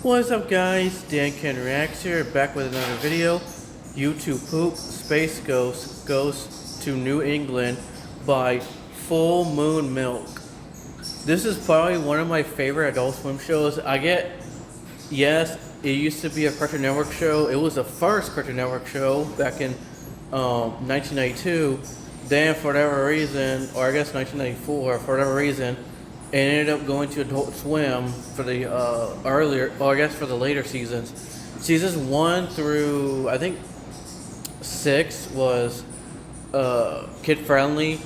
What's up guys, Dan Ken Reacts here, back with another video. YouTube poop, Space Ghost goes to New England by Full Moon Milk. This is probably one of my favorite Adult Swim shows. Yes, it used to be a Cartoon Network show. It was the first Cartoon Network show back in 1992. Then for whatever reason, or I guess 1994, for whatever reason, it ended up going to Adult Swim for the for the later seasons. Seasons 1 through I think 6 was kid friendly,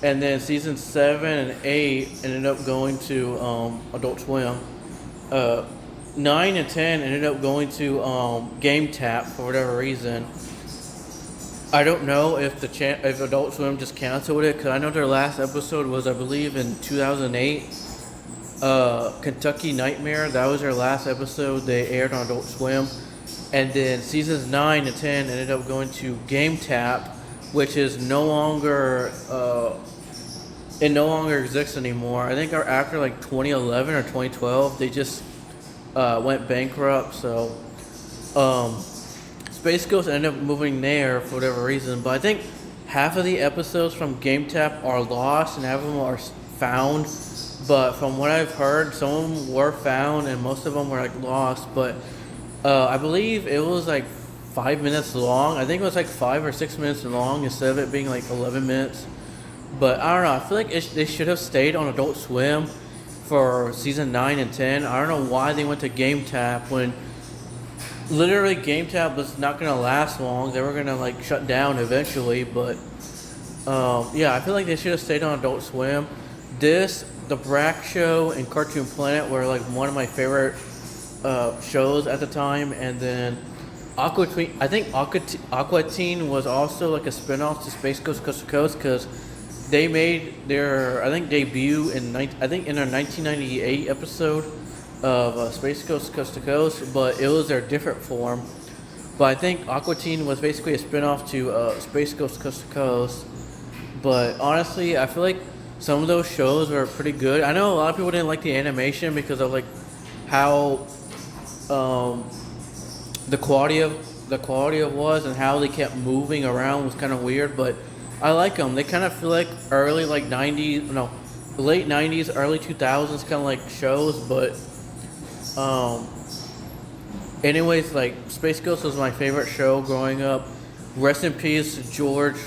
and then season 7 and 8 ended up going to Adult Swim. 9 and 10 ended up going to Game Tap for whatever reason. I don't know if if Adult Swim just canceled it, because I know their last episode was, I believe, in 2008. Kentucky Nightmare, that was their last episode they aired on Adult Swim. And then seasons 9 and 10 ended up going to Game Tap, which is no longer, it no longer exists anymore. I think after like 2011 or 2012, they just went bankrupt, so Space Ghost ended up moving there for whatever reason, but I think half of the episodes from Game Tap are lost and half of them are found. But from what I've heard, some of them were found and most of them were like lost. But I believe it was like 5 minutes long. I think it was like 5 or 6 minutes long instead of it being like 11 minutes. But I don't know. I feel like they should have stayed on Adult Swim for season 9 and 10. I don't know why they went to Game Tap when literally Game Tap was not going to last long. They were going to like shut down eventually. But yeah, I feel like they should have stayed on Adult Swim. The Brak Show and Cartoon Planet were like one of my favorite shows at the time. And then Aqua Teen, I think Aqua Teen was also like a spinoff to Space Ghost Coast to Coast, because they made their, I think, debut in their 1998 episode of Space Ghost Coast to Coast, but it was their different form. But I think Aqua Teen was basically a spinoff to Space Ghost Coast to Coast. But honestly, I feel like some of those shows were pretty good. I know a lot of people didn't like the animation because of like how the quality of was, and how they kept moving around was kind of weird. But I like them. They kind of feel like early like late 90s, early 2000s kind of like shows. But anyways, like Space Ghost was my favorite show growing up. Rest in peace to George,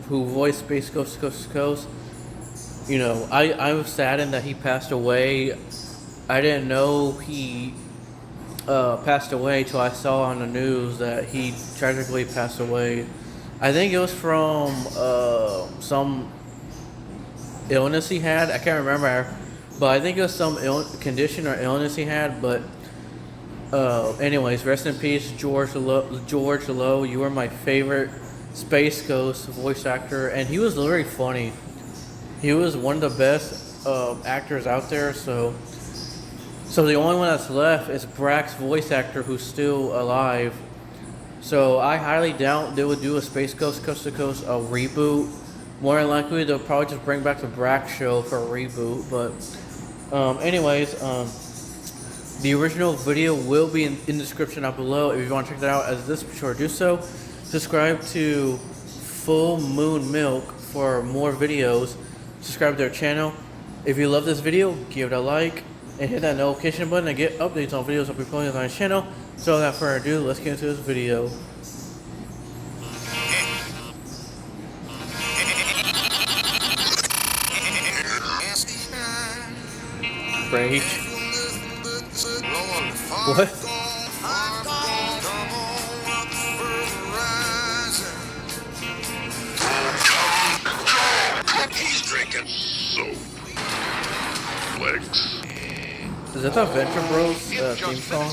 who voiced Space Ghost Coast to Coast. You know, I was saddened that he passed away. I didn't know he passed away till I saw on the news that he tragically passed away. I think it was from some illness he had. I can't remember, but I think it was some condition or illness he had. But anyways, rest in peace, George Lowe. You were my favorite Space Ghost voice actor, and he was very funny. He was one of the best actors out there. So the only one that's left is Brak's voice actor, who's still alive. So I highly doubt they would do a Space Ghost Coast to Coast reboot. More than likely, they'll probably just bring back the Brak Show for a reboot. But anyways, the original video will be in the description down below. If you want to check that out as this, be sure to do so. Subscribe to Full Moon Milk for more videos. Subscribe to their channel. If you love this video, give it a like and hit that notification button to get updates on videos I'll be posting on this channel. So without further ado, let's get into this video. Rage. What? He's drinking soap. Legs. Is that the Venture Bros theme song?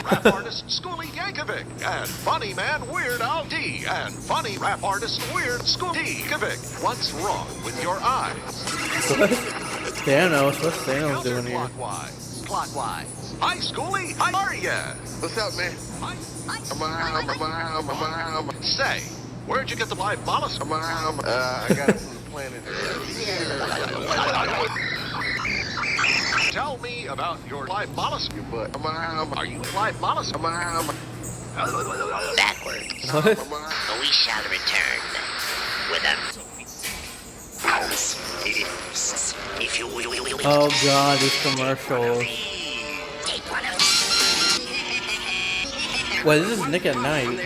Rap artist Schoolie Yankovic and funny man Weird Al D and funny rap artist Weird Schoolie Yankovic. What's wrong with your eyes? What? Thanos? What's Thanos doing here? Clockwise. Hi, Schoolie. How are ya? What's up, man? Say, where'd you get the live mollusk? I got it from the planet. Tell me about your life mollusk. Are you a life mollusk? Backwards. What? We shall return with a... If you will... Oh god, these commercials. Take one of Wait, this is Nick at Night.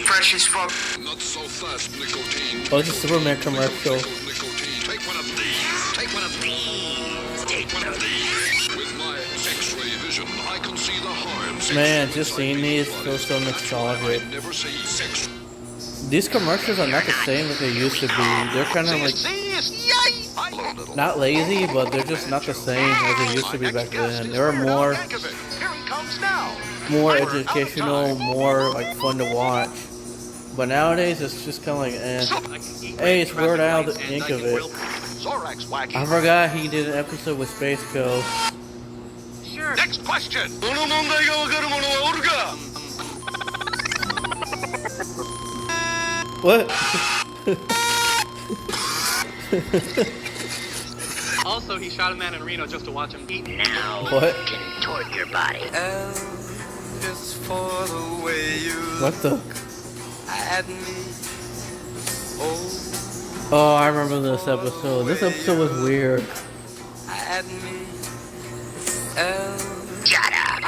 fresh as fuck. Not so fast, nicotine. Oh, it's a Superman commercial. Nicotine. Take one of these. Take one of these. Take one of these. With my X-ray vision, I can see the harms. Man, just seeing these feels so nostalgic. I never see sex. These commercials are not the same as they used to be. They're kind of like not lazy, but they're just not the same as they used to be back then. They were more educational, more like fun to watch. But nowadays it's just kind of like, hey, it's Weird Al Yankovic. I forgot he did an episode with Space Ghost. Sure. Next question. What? Also, he shot a man in Reno just to watch him eat. Now What? contort your body. Just for the way you What the? at me. Oh, I remember this episode. This episode was weird. At me. Shut up.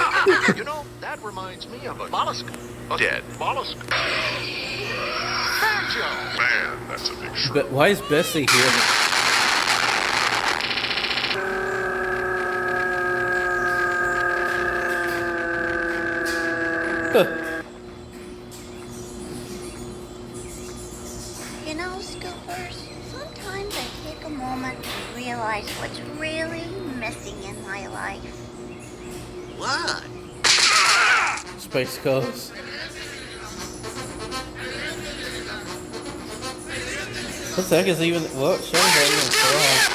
You know, that reminds me of a mollusk. A dead mollusk. Banjo. Man, that's a big shrimp. But why is Bessie here? You know, Scoopers, sometimes I take a moment to realize what's really missing in my life. What? Space Ghost. What the heck is even? What? Shows are even fly.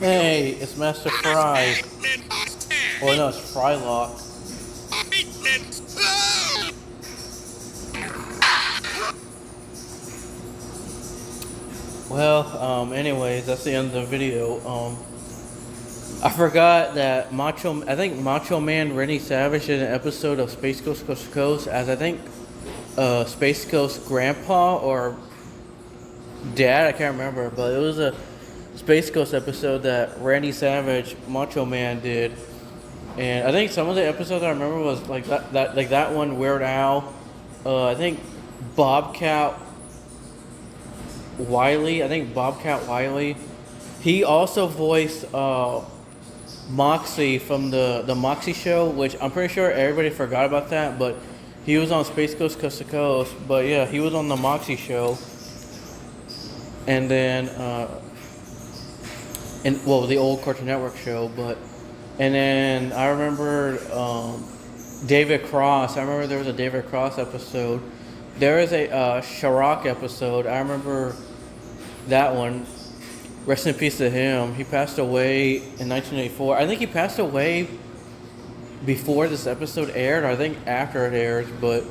Hey, it's Master Fry. Oh no, it's Frylock. Well, anyways, that's the end of the video. I forgot that I think Macho Man Randy Savage did an episode of Space Ghost Coast to Coast as I think Space Ghost grandpa or dad, I can't remember, but it was a Space Ghost episode that Randy Savage, Macho Man did. And I think some of the episodes I remember was like that one, Weird Al. I think Bobcat Wiley. He also voiced Moxie from the Moxie show, which I'm pretty sure everybody forgot about that, but he was on Space Ghost Coast to Coast. But yeah, he was on the Moxie show. And then the old Cartoon Network show, and then I remember David Cross. I remember there was a David Cross episode. There is a Sharrock episode. I remember that one. Rest in peace to him. He passed away in 1984. I think he passed away before this episode aired, or I think after it aired, but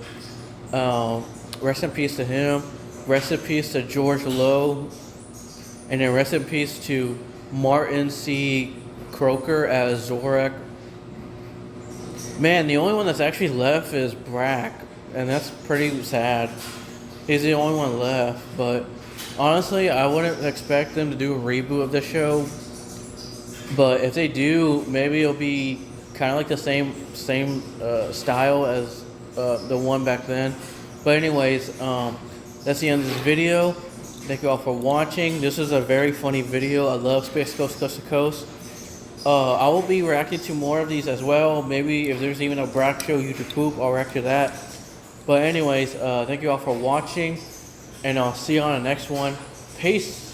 rest in peace to him. Rest in peace to George Lowe. And then rest in peace to Martin C. Croker as Zorak. Man, the only one that's actually left is Brack, and that's pretty sad. He's the only one left, but honestly, I wouldn't expect them to do a reboot of the show. But if they do, maybe it'll be kind of like the same style as the one back then. But anyways, that's the end of this video. Thank you all for watching. This is a very funny video. I love Space Ghost Coast to Coast. I will be reacting to more of these as well. Maybe if there's even a Brack Show YouTube poop, I'll react to that. But anyways, thank you all for watching, and I'll see you on the next one. Peace.